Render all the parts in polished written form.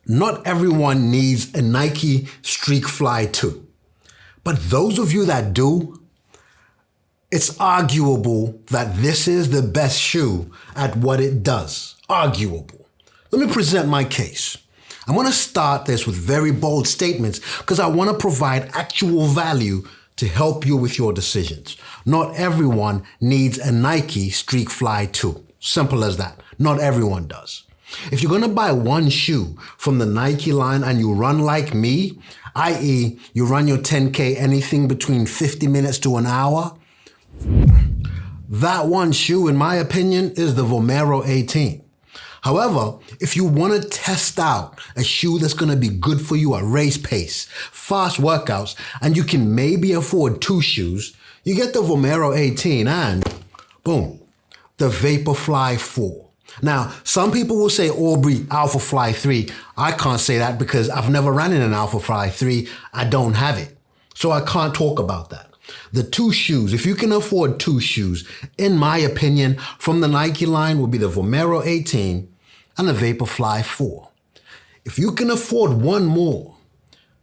Not everyone needs a Nike Streakfly 2. But those of you that do, it's arguable that this is the best shoe at what it does. Arguable. Let me present my case. I'm going to start this with very bold statements because I want to provide actual value to help you with your decisions. Not everyone needs a Nike Streakfly 2. Simple as that. Not everyone does. If you're going to buy one shoe from the Nike line and you run like me, i.e. you run your 10K anything between 50 minutes to an hour, that one shoe, in my opinion, is the Vomero 18. However, if you want to test out a shoe that's going to be good for you at race pace, fast workouts, and you can maybe afford two shoes, you get the Vomero 18 and, boom, the Vaporfly 4. Now, some people will say Aubrey Alpha Fly 3. I can't say that because I've never ran in an Alpha Fly 3. I don't have it. So I can't talk about that. The two shoes, if you can afford two shoes, in my opinion, from the Nike line will be the Vomero 18 and the Vaporfly 4. If you can afford one more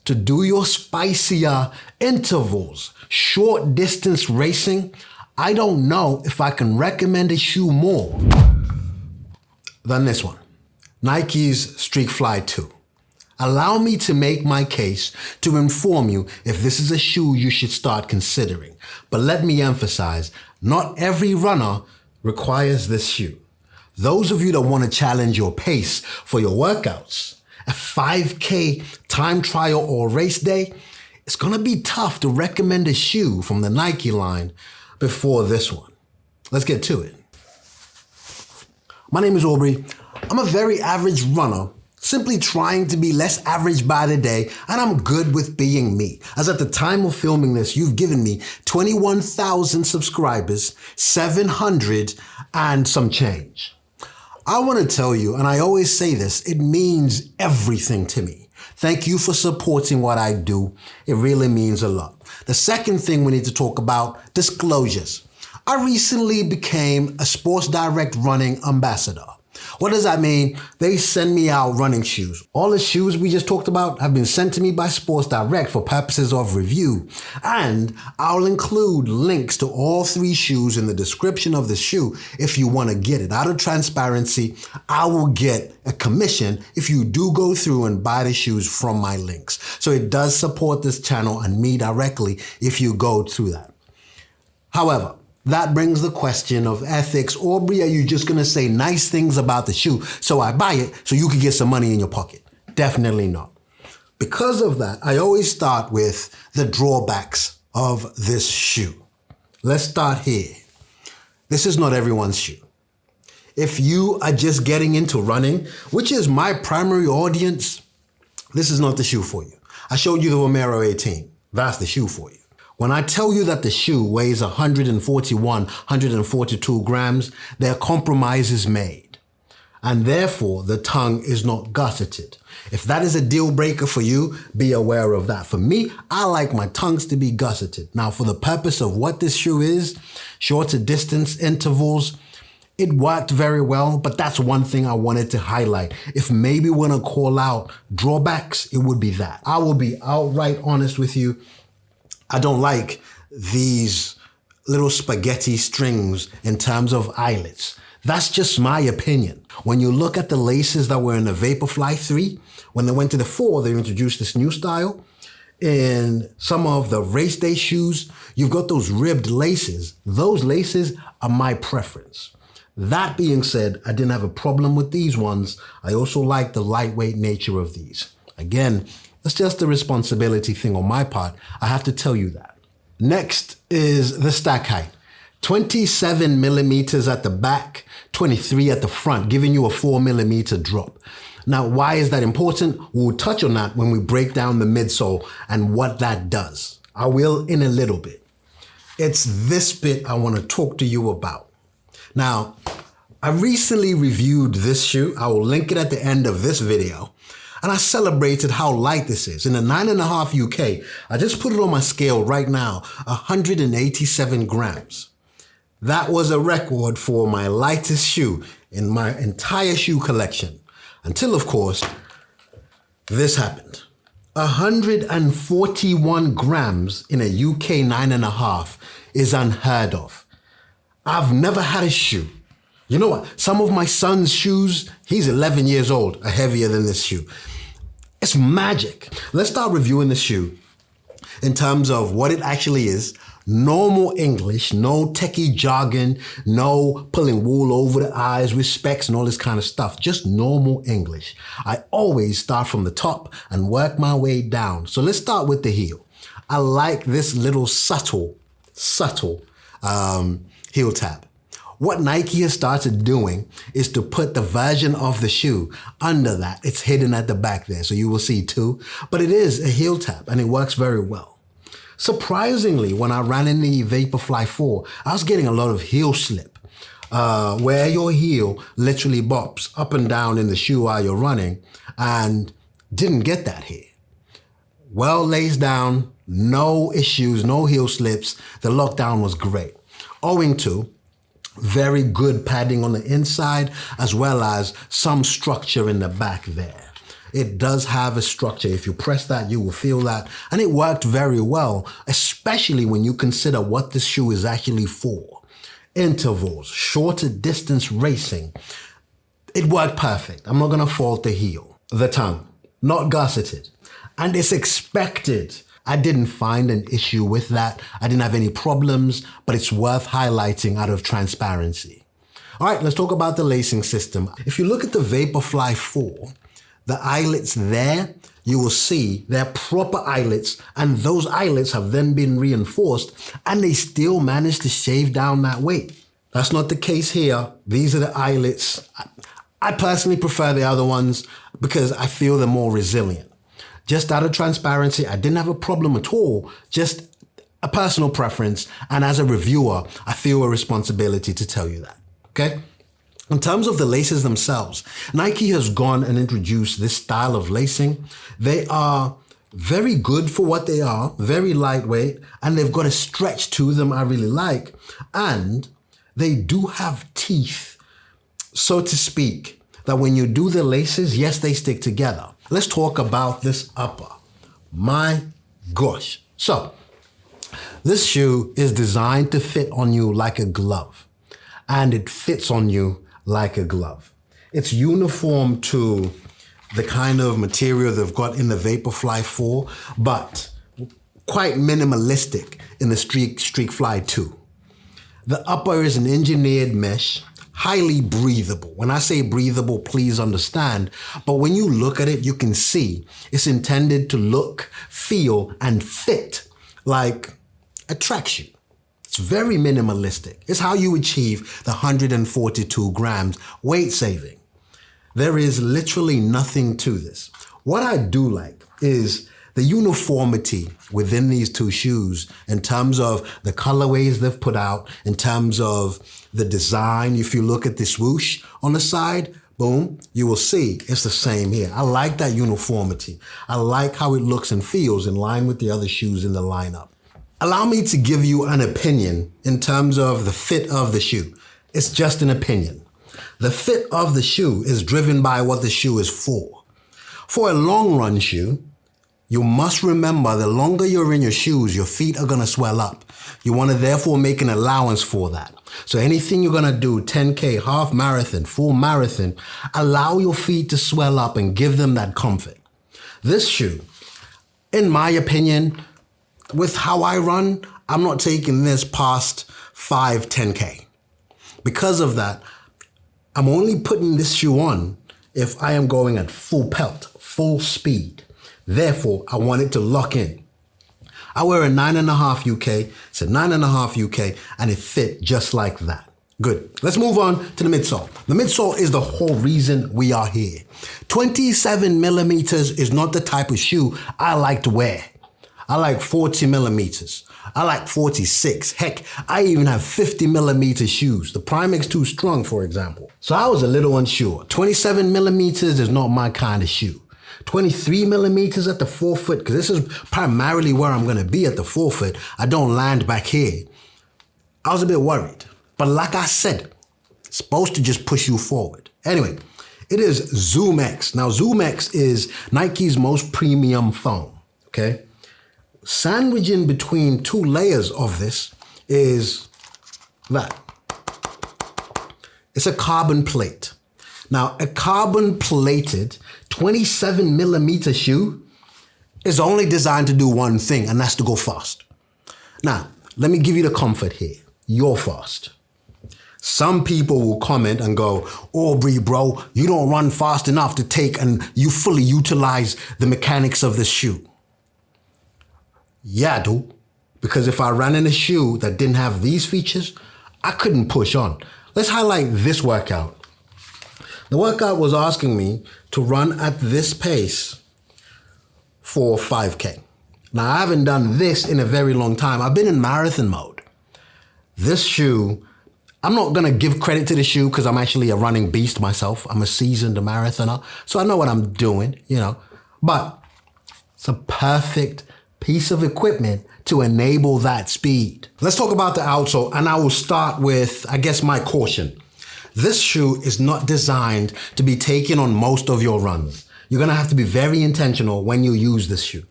to do your spicier intervals, short distance racing, I don't know if I can recommend a shoe more than this one, Nike's Streakfly 2. Allow me to make my case to inform you if this is a shoe you should start considering. But let me emphasize, not every runner requires this shoe. Those of you that want to challenge your pace for your workouts, a 5K time trial or race day, it's going to be tough to recommend a shoe from the Nike line before this one. Let's get to it. My name is Aubrey. I'm a very average runner, simply trying to be less average by the day, and I'm good with being me. As at the time of filming this, you've given me 21,000 subscribers, 700 and some change. I want to tell you, and I always say this, it means everything to me. Thank you for supporting what I do. It really means a lot. The second thing we need to talk about, disclosures. I recently became a Sports Direct running ambassador. What does that mean? They send me out running shoes. All the shoes we just talked about have been sent to me by Sports Direct for purposes of review. And I'll include links to all three shoes in the description of the shoe if you want to get it. Out of transparency, I will get a commission if you do go through and buy the shoes from my links. So it does support this channel and me directly if you go through that. However, that brings the question of ethics. Aubrey, are you just going to say nice things about the shoe so I buy it so you can get some money in your pocket? Definitely not. Because of that, I always start with the drawbacks of this shoe. Let's start here. This is not everyone's shoe. If you are just getting into running, which is my primary audience, this is not the shoe for you. I showed you the Vomero 18. That's the shoe for you. When I tell you that the shoe weighs 141, 142 grams, there are compromises made. And therefore, the tongue is not gusseted. If that is a deal breaker for you, be aware of that. For me, I like my tongues to be gusseted. Now, for the purpose of what this shoe is, shorter distance intervals, it worked very well, but that's one thing I wanted to highlight. If maybe we want to call out drawbacks, it would be that. I will be outright honest with you. I don't like these little spaghetti strings in terms of eyelets. That's just my opinion. When you look at the laces that were in the Vaporfly 3, when they went to the 4, they introduced this new style. In some of the race day shoes, you've got those ribbed laces. Those laces are my preference. That being said, I didn't have a problem with these ones. I also like the lightweight nature of these. Again, it's just a responsibility thing on my part. I have to tell you that. Next is the stack height. 27 millimeters at the back, 23 at the front, giving you a 4 millimeter drop. Now, why is that important? We'll touch on that when we break down the midsole and what that does. I will in a little bit. It's this bit I want to talk to you about. Now, I recently reviewed this shoe. I will link it at the end of this video. And I celebrated how light this is. In a 9.5 UK, I just put it on my scale right now, 187 grams. That was a record for my lightest shoe in my entire shoe collection. Until, of course, this happened. 141 grams in a UK 9.5 is unheard of. I've never had a shoe. You know what? Some of my son's shoes, he's 11 years old, are heavier than this shoe. It's magic. Let's start reviewing the shoe in terms of what it actually is. Normal English, no techie jargon, no pulling wool over the eyes with specs and all this kind of stuff. Just normal English. I always start from the top and work my way down. So let's start with the heel. I like this little subtle heel tab. What Nike has started doing is to put the version of the shoe under that. It's hidden at the back there, so you will see two. But it is a heel tab and it works very well. Surprisingly, when I ran in the Vaporfly 4, I was getting a lot of heel slip, where your heel literally bops up and down in the shoe while you're running, and didn't get that here. Well laced down, no issues, no heel slips. The lockdown was great, owing to very good padding on the inside, as well as some structure in the back there. It does have a structure. If you press that, you will feel that. And it worked very well, especially when you consider what this shoe is actually for. Intervals, shorter distance racing. It worked perfect. I'm not going to fault the heel. The tongue, not gusseted. And it's expected. I didn't find an issue with that. I didn't have any problems, but it's worth highlighting out of transparency. All right, let's talk about the lacing system. If you look at the Vaporfly 4, the eyelets there, you will see they're proper eyelets, and those eyelets have then been reinforced, and they still manage to shave down that weight. That's not the case here. These are the eyelets. I personally prefer the other ones because I feel they're more resilient. Just out of transparency, I didn't have a problem at all, just a personal preference, and as a reviewer, I feel a responsibility to tell you that, okay? In terms of the laces themselves, Nike has gone and introduced this style of lacing. They are very good for what they are, very lightweight, and they've got a stretch to them I really like. And they do have teeth, so to speak, that when you do the laces, yes, they stick together. Let's talk about this upper. My gosh. So, this shoe is designed to fit on you like a glove, and it fits on you like a glove. It's uniform to the kind of material they've got in the Vaporfly 4, but quite minimalistic in the Streakfly 2. The upper is an engineered mesh, highly breathable. When I say breathable, please understand, but when you look at it, you can see it's intended to look, feel, and fit like a tracksuit. It's very minimalistic. It's how you achieve the 142 grams weight saving. There is literally nothing to this. What I do like is the uniformity within these two shoes in terms of the colorways they've put out, in terms of the design. If you look at the swoosh on the side, boom, you will see it's the same here. I like that uniformity. I like how it looks and feels in line with the other shoes in the lineup. Allow me to give you an opinion in terms of the fit of the shoe. It's just an opinion. The fit of the shoe is driven by what the shoe is for. For a long run shoe, you must remember the longer you're in your shoes, your feet are gonna swell up. You wanna therefore make an allowance for that. So anything you're gonna do, 10K, half marathon, full marathon, allow your feet to swell up and give them that comfort. This shoe, in my opinion, with how I run, I'm not taking this past 5, 10K. Because of that, I'm only putting this shoe on if I am going at full pelt, full speed. Therefore, I want it to lock in. I wear a 9.5 UK, it's a 9.5 UK, and it fit just like that. Good. Let's move on to the midsole. The midsole is the whole reason we are here. 27 millimeters is not the type of shoe I like to wear. I like 40 millimeters. I like 46. Heck, I even have 50 millimeter shoes. The Primex 2 Strong, for example. So I was a little unsure. 27 millimeters is not my kind of shoe. 23 millimeters at the forefoot, because this is primarily where I'm going to be at the forefoot. I don't land back here. I was a bit worried. But like I said, it's supposed to just push you forward. Anyway, It is Zoom X. Now, Zoom X is Nike's most premium foam, okay? Sandwiching between two layers of this is that. It's a carbon plate. Now, a carbon plated 27 millimeter shoe is only designed to do one thing, and that's to go fast. Now, let me give you the comfort here. You're fast. Some people will comment and go, Aubrey, bro, you don't run fast enough to take and you fully utilize the mechanics of the shoe. Yeah, I do. Because if I ran in a shoe that didn't have these features, I couldn't push on. Let's highlight this workout. The workout was asking me to run at this pace for 5K. Now, I haven't done this in a very long time. I've been in marathon mode. This shoe, I'm not going to give credit to the shoe because I'm actually a running beast myself. I'm a seasoned marathoner, so I know what I'm doing, But it's a perfect piece of equipment to enable that speed. Let's talk about the outsole, and I will start with, I guess, my caution. This shoe is not designed to be taken on most of your runs. You're going to have to be very intentional when you use this shoe.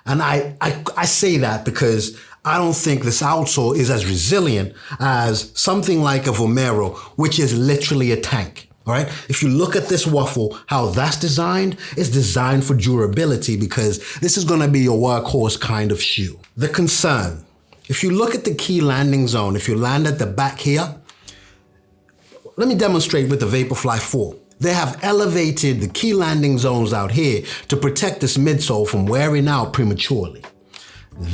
And I say that because I don't think this outsole is as resilient as something like a Vomero, which is literally a tank. All right. If you look at this waffle, how that's designed, it's designed for durability because this is going to be your workhorse kind of shoe. The concern, if you look at the key landing zone, if you land at the back here, let me demonstrate with the Vaporfly 4. They have elevated the key landing zones out here to protect this midsole from wearing out prematurely.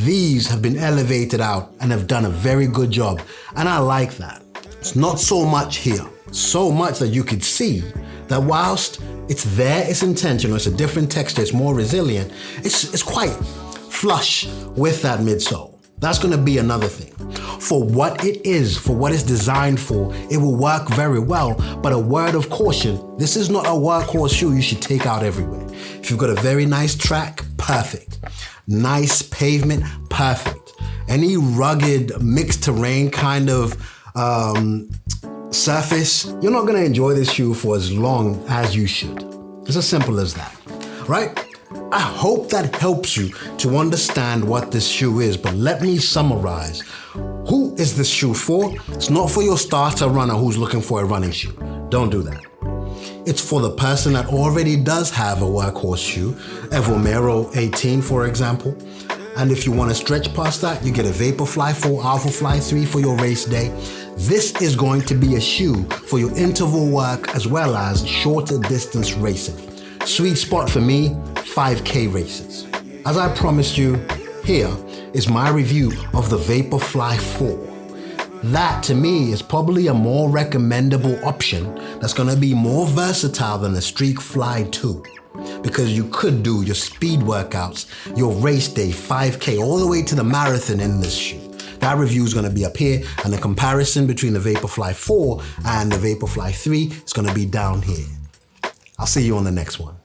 These have been elevated out and have done a very good job, and I like that. It's not so much here, so much that you could see that whilst it's there, it's intentional, it's a different texture, it's more resilient, it's quite flush with that midsole. That's going to be another thing. For what it is, for what it's designed for, it will work very well. But a word of caution, this is not a workhorse shoe you should take out everywhere. If you've got a very nice track, perfect. Nice pavement, perfect. Any rugged, mixed terrain kind of surface, you're not going to enjoy this shoe for as long as you should. It's as simple as that, right? I hope that helps you to understand what this shoe is, but let me summarize. Who is this shoe for? It's not for your starter runner who's looking for a running shoe. Don't do that. It's for the person that already does have a workhorse shoe, a Vomero 18, for example. And if you want to stretch past that, you get a Vaporfly 4, Alphafly 3 for your race day. This is going to be a shoe for your interval work as well as shorter distance racing. Sweet spot for me, 5K races. As I promised you, here is my review of the Vaporfly 4. That to me is probably a more recommendable option that's going to be more versatile than the Streakfly 2. Because you could do your speed workouts, your race day, 5K, all the way to the marathon in this shoe. That review is going to be up here, and the comparison between the Vaporfly 4 and the Vaporfly 3 is going to be down here. I'll see you on the next one.